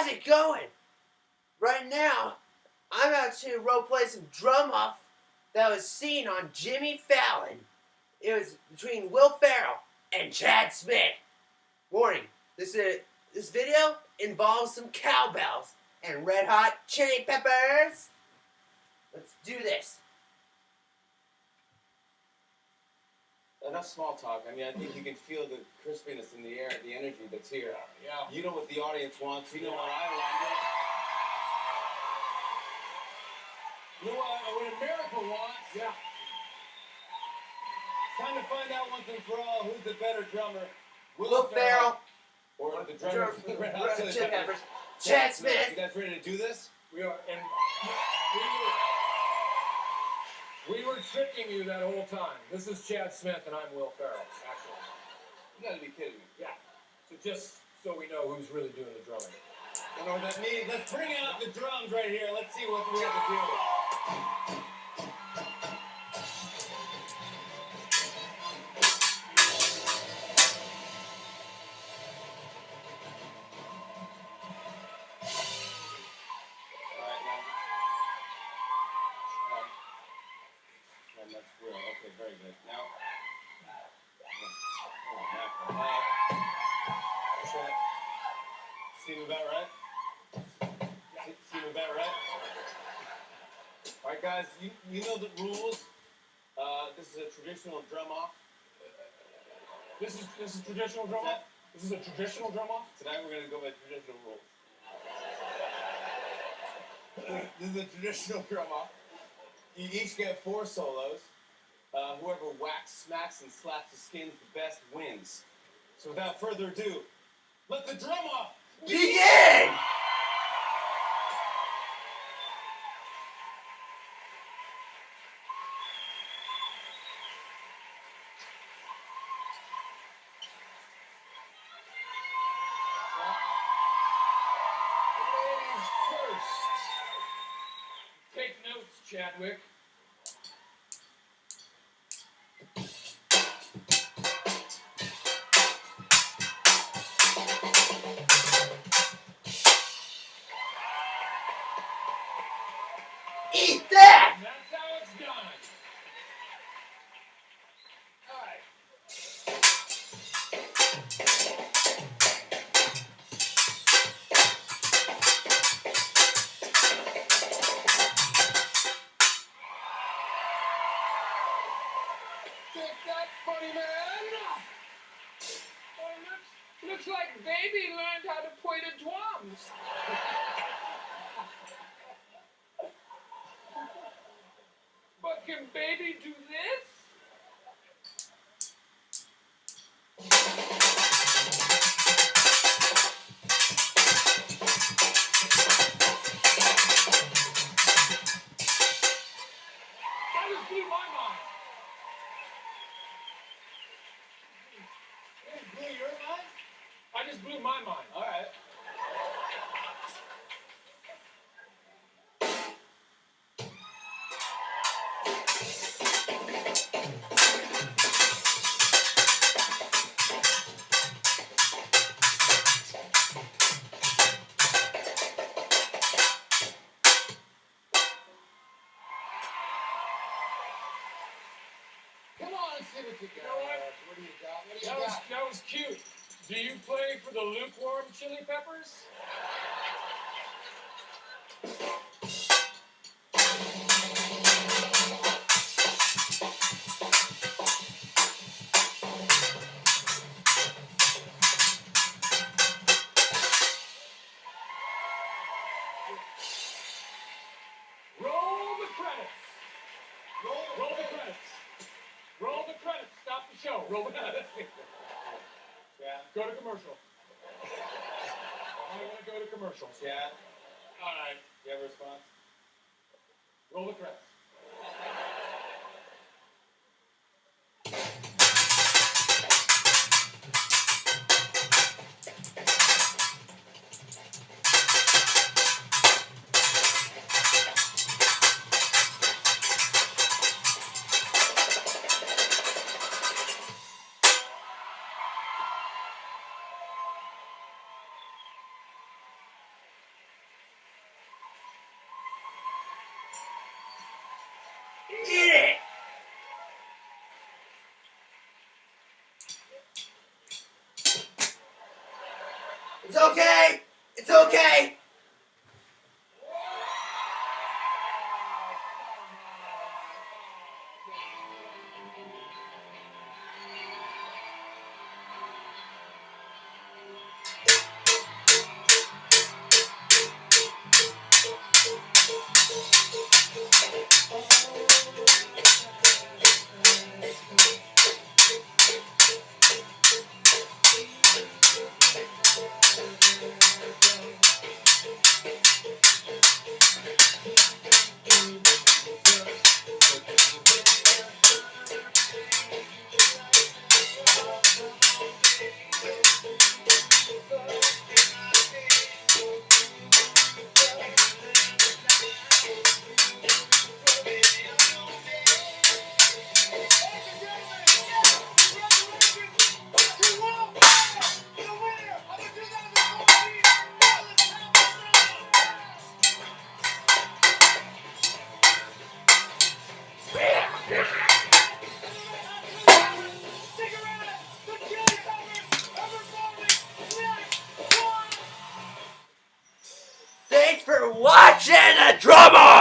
How's it going? Right now, I'm about to roleplay some drum off that was seen on Jimmy Fallon. It was between Will Ferrell and Chad Smith. Warning, this video involves some cowbells and red hot chili peppers. Let's do this. Enough small talk. I mean, I think you can feel the crispiness in the air, the energy that's here. Yeah. You know what the audience wants. You know what I want. You know what America wants. Yeah. It's time to find out once and for all who's the better drummer. Will Ferrell or the drummer for the Red Hot Chili Peppers. Chad Smith. You guys ready to do this? We are. And we were tricking you that whole time. This is Chad Smith and I'm Will Ferrell, actually. You gotta be kidding me. Yeah. So just so we know who's really doing the drumming. You know what that means? Let's bring out the drums right here. Let's see what we have to do. That's real. Okay, very good. Now, check. Seem about right? Seem about right? All right, guys, you know the rules. This is a traditional drum off. This is traditional drum off? This is a traditional drum off? Tonight we're going to go by traditional rules. This is a traditional drum off. You each get 4 solos. Whoever whacks, smacks, and slaps the skins the best wins. So without further ado, let the drum off begin! Ladies first. Take notes, Chadwick. Eat that! And that's how it's done. All right. Take that, funny man. Oh, looks like baby learned how to play the drums. But can baby do this? That just blew my mind. Hey, blew your mind? I just blew my mind. All right. Come on, let's hit it together. You know what? What do you got? What do you got? That was cute. Do you play for the lukewarm chili peppers? Roll the credits. Roll the credits. Roll the credits. Stop the show. Roll the credits. Yeah. Go to commercial. I want to go to commercial. Yeah. All right. You have a response? Roll the credits. Eat it! It's okay! It's okay! Thanks for watching the drama!